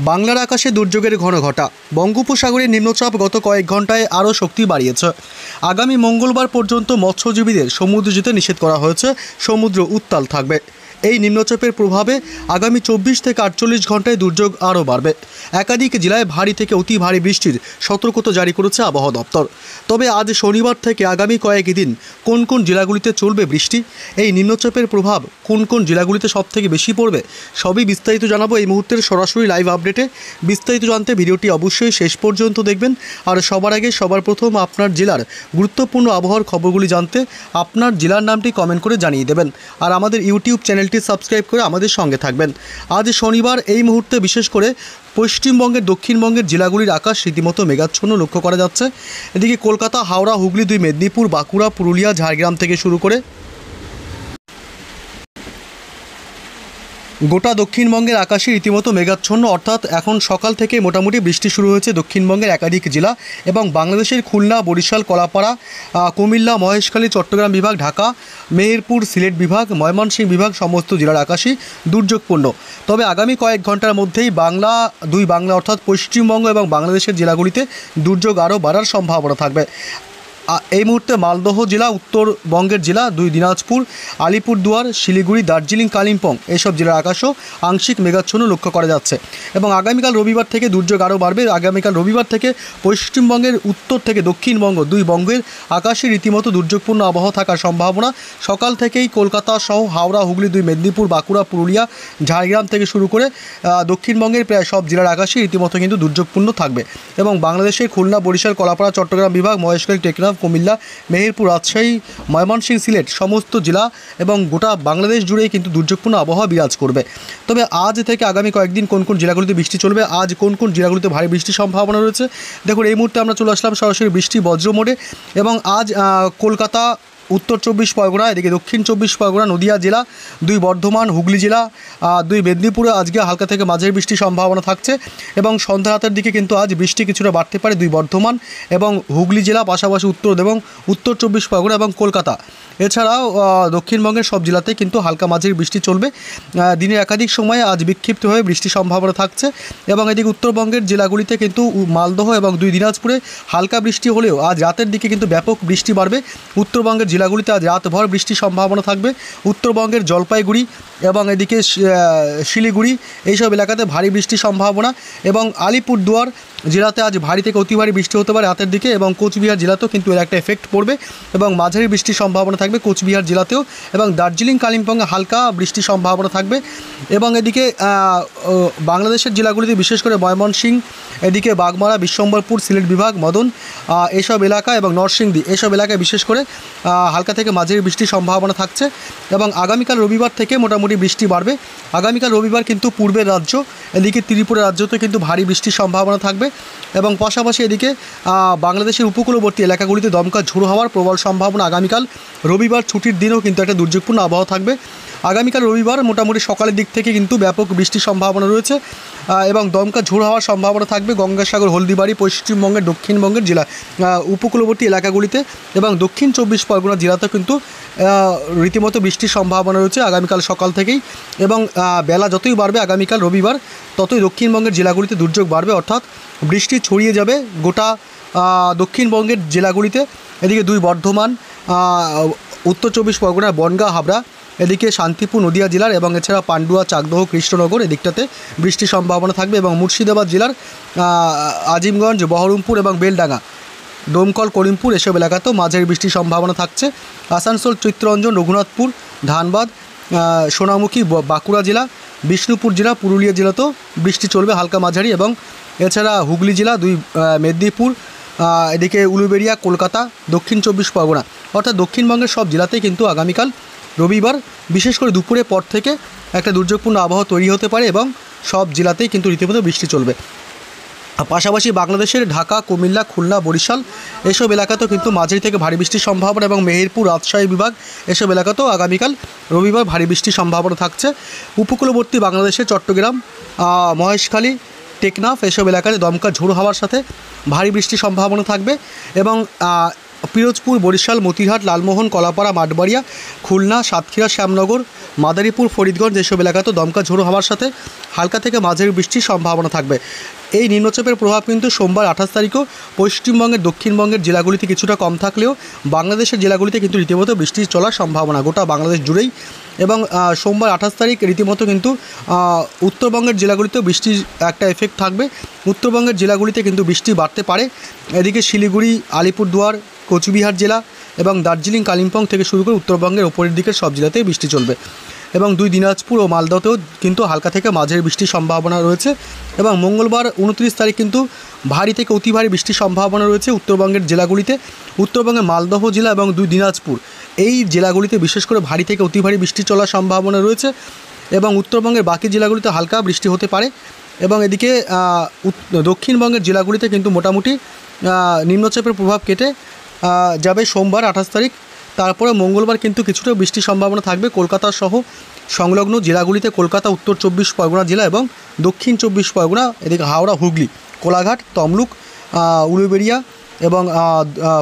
বাংলার আকাশে দুর্যোগের ঘন ঘটা। বঙ্গোপসাগরের নিম্নচাপ গত কয়েক ঘন্টায় আরও শক্তি বাড়িয়েছে। আগামী মঙ্গলবার পর্যন্ত মৎস্যজীবীদের সমুদ্রে যেতে নিষেধ করা হয়েছে। সমুদ্র উত্তাল থাকবে। এই নিম্নচাপের প্রভাবে আগামী 24 থেকে 48 ঘন্টায় দুর্যোগ আরও বাড়বে। একাধিক জেলায় ভারী থেকে অতি ভারী বৃষ্টির সতর্কতা জারি করেছে আবহাওয়া দপ্তর। তবে আজ শনিবার থেকে আগামী কয়েকদিন কোন কোন জেলাগুলিতে চলবে বৃষ্টি, এই নিম্নচাপের প্রভাব কোন কোন জেলাগুলিতে সবথেকে বেশি পড়বে, সবই বিস্তারিত জানাবো এই মুহূর্তের সরাসরি লাইভ আপডেটে। বিস্তারিত জানতে ভিডিওটি অবশ্যই শেষ পর্যন্ত দেখবেন। আর সবার আগে সবার প্রথম আপনার জেলার গুরুত্বপূর্ণ আবহাওয়ার খবরগুলি জানতে আপনার জেলার নামটি কমেন্ট করে জানিয়ে দেবেন। আর আমাদের ইউটিউব চ্যানেলটি সাবস্ক্রাইব করে আমাদের সঙ্গে থাকবেন। আজ শনিবার এই মুহূর্তে বিশেষ করে পশ্চিমবঙ্গের দক্ষিণবঙ্গের জেলাগুলির আকাশ রীতিমতো মেঘাচ্ছন্ন লক্ষ্য করা যাচ্ছে। এদিকে কলকাতা, হাওড়া, হুগলি, দুই মেদিনীপুর, বাঁকুড়া, পুরুলিয়া, ঝাড়গ্রাম থেকে শুরু করে গোটা দক্ষিণবঙ্গের আকাশে রীতিমতো মেঘাচ্ছন্ন, অর্থাৎ এখন সকাল থেকে মোটামুটি বৃষ্টি শুরু হয়েছে দক্ষিণবঙ্গের একাধিক জেলা এবং বাংলাদেশের খুলনা, বরিশাল, কলাপাড়া, কুমিল্লা, মহেশখালী, চট্টগ্রাম বিভাগ, ঢাকা, মেহেরপুর, সিলেট বিভাগ, ময়মনসিংহ বিভাগ সমস্ত জেলার আকাশই দুর্যোগপূর্ণ। তবে আগামী কয়েক ঘন্টার মধ্যেই বাংলা অর্থাৎ পশ্চিমবঙ্গ এবং বাংলাদেশের জেলাগুলিতে দুর্যোগ আরও বাড়ার সম্ভাবনা থাকবে। এই মুহূর্তে মালদহ জেলা, উত্তরবঙ্গের জেলা দুই দিনাজপুর, আলিপুরদুয়ার, শিলিগুড়ি, দার্জিলিং, কালিম্পং এইসব জেলার আকাশও আংশিক মেঘাচ্ছন্ন লক্ষ্য করা যাচ্ছে। এবং আগামীকাল রবিবার থেকে দুর্যোগ আরও বাড়বে। আগামীকাল রবিবার থেকে পশ্চিমবঙ্গের উত্তর থেকে দক্ষিণবঙ্গ দুই বঙ্গের আকাশে রীতিমতো দুর্যোগপূর্ণ আবহাওয়া থাকার সম্ভাবনা। সকাল থেকেই কলকাতা সহ হাওড়া, হুগলি, দুই মেদিনীপুর, বাঁকুড়া, পুরুলিয়া, ঝাড়গ্রাম থেকে শুরু করে দক্ষিণবঙ্গের প্রায় সব জেলার আকাশে রীতিমতো কিন্তু দুর্যোগপূর্ণ থাকবে। এবং বাংলাদেশের খুলনা, বরিশাল, কলাপাড়া, চট্টগ্রাম বিভাগ, মহেশখালী, টেকনাফ, কুমিল্লা, মেহেরপুর, রাজশাহী, ময়মনসিংহ, সিলেট সমস্ত জেলা এবং গোটা বাংলাদেশ জুড়েই কিন্তু দুর্যোগপূর্ণ আবহাওয়া বিরাজ করবে। তবে আজ থেকে আগামী কয়েকদিন কোন কোন জেলাগুলিতে বৃষ্টি চলবে, আজ কোন কোন জেলাগুলিতে ভারী বৃষ্টির সম্ভাবনা রয়েছে দেখুন। এই মুহূর্তে আমরা চলে আসলাম সরাসরি বৃষ্টি বজ্র মোডে। এবং আজ কলকাতা, উত্তর 24 পরগনা, এদিকে দক্ষিণ 24 পরগনা, নদিয়া জেলা, দুই বর্ধমান, হুগলি জেলা, দুই মেদিনীপুরে আজকে হালকা থেকে মাঝারি বৃষ্টির সম্ভাবনা থাকছে। এবং সন্ধ্যা রাতের দিকে কিন্তু আজ বৃষ্টি কিছুটা বাড়তে পারে দুই বর্ধমান এবং হুগলি জেলা, পাশাপাশি উত্তর 24 পরগনা এবং কলকাতা। এছাড়াও দক্ষিণবঙ্গের সব জেলাতে কিন্তু হালকা মাঝারি বৃষ্টি চলবে। দিনের একাধিক সময়ে আজ বিক্ষিপ্তভাবে বৃষ্টির সম্ভাবনা থাকছে। এবং এদিকে উত্তরবঙ্গের জেলাগুলিতে কিন্তু মালদহ এবং দুই দিনাজপুরে হালকা বৃষ্টি হলেও আজ রাতের দিকে কিন্তু ব্যাপক বৃষ্টি বাড়বে। উত্তরবঙ্গের জেলাগুলিতে আজ রাতভর বৃষ্টির সম্ভাবনা থাকবে। উত্তরবঙ্গের জলপাইগুড়ি এবং এদিকে শিলিগুড়ি এইসব এলাকাতে ভারী বৃষ্টির সম্ভাবনা। এবং আলিপুরদুয়ার জেলাতে আজ ভারী থেকে অতি ভারী বৃষ্টি হতে পারে রাতের দিকে। এবং কোচবিহার জেলাতেও কিন্তু এর একটা এফেক্ট পড়বে এবং মাঝারি বৃষ্টির সম্ভাবনা থাকবে কোচবিহার জেলাতেও। এবং দার্জিলিং, কালিম্পংয়ে হালকা বৃষ্টির সম্ভাবনা থাকবে। এবং এদিকে বাংলাদেশের জেলাগুলিতে বিশেষ করে ময়মনসিংহ, এদিকে বাগমারা, বিশ্বম্বরপুর, সিলেট বিভাগ, মদন এসব এলাকা এবং নরসিংদী এসব এলাকায় বিশেষ করে হালকা থেকে মাঝারি বৃষ্টির সম্ভাবনা থাকছে। এবং আগামীকাল রবিবার থেকে মোটামুটি বৃষ্টি বাড়বে। আগামীকাল রবিবার কিন্তু পূর্বের রাজ্য, এদিকে ত্রিপুরা রাজ্যতেও কিন্তু ভারী বৃষ্টির সম্ভাবনা থাকবে। এবং পাশাপাশি এদিকে বাংলাদেশের উপকূলবর্তী এলাকাগুলিতে দমকা ঝোড়ো হওয়ার প্রবল সম্ভাবনা। আগামীকাল রবিবার ছুটির দিনেও কিন্তু একটা দুর্যোগপূর্ণ আবহাওয়া থাকবে। আগামীকাল রবিবার মোটামুটি সকালের দিক থেকে কিন্তু ব্যাপক বৃষ্টির সম্ভাবনা রয়েছে এবং দমকা ঝোড়ো হওয়ার সম্ভাবনা থাকবে গঙ্গাসাগর, হলদিবাড়ি, পশ্চিমবঙ্গের দক্ষিণবঙ্গের জেলা উপকূলবর্তী এলাকাগুলিতে এবং দক্ষিণ 24 পরগনা জেলাতেও কিন্তু রীতিমতো বৃষ্টির সম্ভাবনা রয়েছে আগামীকাল সকাল থেকেই। এবং বেলা যতই বাড়বে আগামীকাল রবিবার ততই দক্ষিণবঙ্গের জেলাগুলিতে দুর্যোগ বাড়বে, অর্থাৎ বৃষ্টি ছড়িয়ে যাবে গোটা দক্ষিণবঙ্গের জেলাগুলিতে। এদিকে দুই বর্ধমান, উত্তর 24 পরগনার বনগাঁ, হাবড়া, এদিকে শান্তিপুর নদিয়া জেলার এবং এছাড়া পান্ডুয়া, চাকদহ, কৃষ্ণনগর এদিকটাতে বৃষ্টির সম্ভাবনা থাকবে। এবং মুর্শিদাবাদ জেলার আজিমগঞ্জ, বহরমপুর এবং বেলডাঙ্গা, দমকল, করিমপুর এসব এলাকাতেও মাঝারি বৃষ্টির সম্ভাবনা থাকছে। আসানসোল, চিত্তরঞ্জন, রঘুনাথপুর, ধানবাদ, সোনামুখী, বাঁকুড়া জেলা, বিষ্ণুপুর জেলা, পুরুলিয়া জেলাতেও বৃষ্টি চলবে হালকা মাঝারি। এবং এছাড়া হুগলি জেলা, দুই মেদিনীপুর, এদিকে উলুবেড়িয়া, কলকাতা, দক্ষিণ 24 পরগনা অর্থাৎ দক্ষিণবঙ্গের সব জেলাতেই কিন্তু আগামীকাল রবিবার বিশেষ করে দুপুরের পর থেকে একটা দুর্যোগপূর্ণ আবহাওয়া তৈরি হতে পারে এবং সব জেলাতেই কিন্তু রীতিমতো বৃষ্টি চলবে। পাশাপাশি বাংলাদেশের ঢাকা, কুমিল্লা, খুলনা, বরিশাল এসব এলাকাতেও কিন্তু মাঝারি থেকে ভারী বৃষ্টির সম্ভাবনা এবং মেহেরপুর, রাজশাহী বিভাগ এসব এলাকাতেও আগামীকাল রবিবার ভারী বৃষ্টির সম্ভাবনা থাকছে। উপকূলবর্তী বাংলাদেশের চট্টগ্রাম, মহেশখালী, টেকনাফ এসব এলাকাতে দমকা ঝোড়ো হওয়ার সাথে ভারী বৃষ্টির সম্ভাবনা থাকবে। এবং পিরোজপুর, বরিশাল, মতিরহাট, লালমোহন, কলাপাড়া, মাঠবাড়িয়া, খুলনা, সাতক্ষীরা, শ্যামনগর, মাদারীপুর, ফরিদগঞ্জ এসব এলাকাতে দমকা ঝোড়ো হাওয়ার সাথে হালকা থেকে মাঝারি বৃষ্টির সম্ভাবনা থাকবে। এই নিম্নচাপের প্রভাব কিন্তু সোমবার 28 তারিখও পশ্চিমবঙ্গের দক্ষিণবঙ্গের জেলাগুলিতে কিছুটা কম থাকলেও বাংলাদেশের জেলাগুলিতে কিন্তু রীতিমতো বৃষ্টি চলার সম্ভাবনা গোটা বাংলাদেশ জুড়েই। এবং সোমবার 28 তারিখ রীতিমতো কিন্তু উত্তরবঙ্গের জেলাগুলিতেও বৃষ্টির একটা এফেক্ট থাকবে। উত্তরবঙ্গের জেলাগুলিতে কিন্তু বৃষ্টি বাড়তে পারে। এদিকে শিলিগুড়ি, আলিপুরদুয়ার, কোচবিহার জেলা এবং দার্জিলিং, কালিম্পং থেকে শুরু করে উত্তরবঙ্গের ওপরের দিকের সব জেলাতেই বৃষ্টি চলবে। এবং দিনাজপুর ও মালদহতেও কিন্তু হালকা থেকে মাঝারি বৃষ্টির সম্ভাবনা রয়েছে। এবং মঙ্গলবার 29 তারিখ কিন্তু ভারী থেকে অতি ভারী বৃষ্টির সম্ভাবনা রয়েছে উত্তরবঙ্গের জেলাগুলিতে। উত্তরবঙ্গের মালদহ জেলা এবং দিনাজপুর এই জেলাগুলিতে বিশেষ করে ভারী থেকে অতি ভারী বৃষ্টি চলার সম্ভাবনা রয়েছে। এবং উত্তরবঙ্গের বাকি জেলাগুলিতে হালকা বৃষ্টি হতে পারে। এবং এদিকে দক্ষিণবঙ্গের জেলাগুলিতে কিন্তু মোটামুটি নিম্নচাপের প্রভাব কেটে যাবে সোমবার 28 তারিখ। তারপরে মঙ্গলবার কিন্তু কিছুটা বৃষ্টির সম্ভাবনা থাকবে কলকাতা সহ সংলগ্ন জেলাগুলিতে। কলকাতা, উত্তর 24 পরগনা জেলা এবং দক্ষিণ 24 পরগনা, এদিকে হাওড়া, হুগলি, কোলাঘাট, তমলুক, উলুবেড়িয়া এবং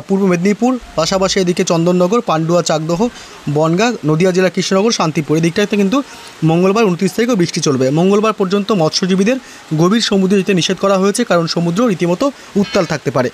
পূর্ব মেদিনীপুর, পাশাপাশি এদিকে চন্দননগর, পান্ডুয়া, চাকদহ, বনগাঁ, নদিয়া জেলা, কৃষ্ণনগর, শান্তিপুর এদিকটাতে কিন্তু মঙ্গলবার 29 তারিখও বৃষ্টি চলবে। মঙ্গলবার পর্যন্ত মৎস্যজীবীদের গভীর সমুদ্রে যেতে নিষেধ করা হয়েছে, কারণ সমুদ্র রীতিমতো উত্তাল থাকতে পারে।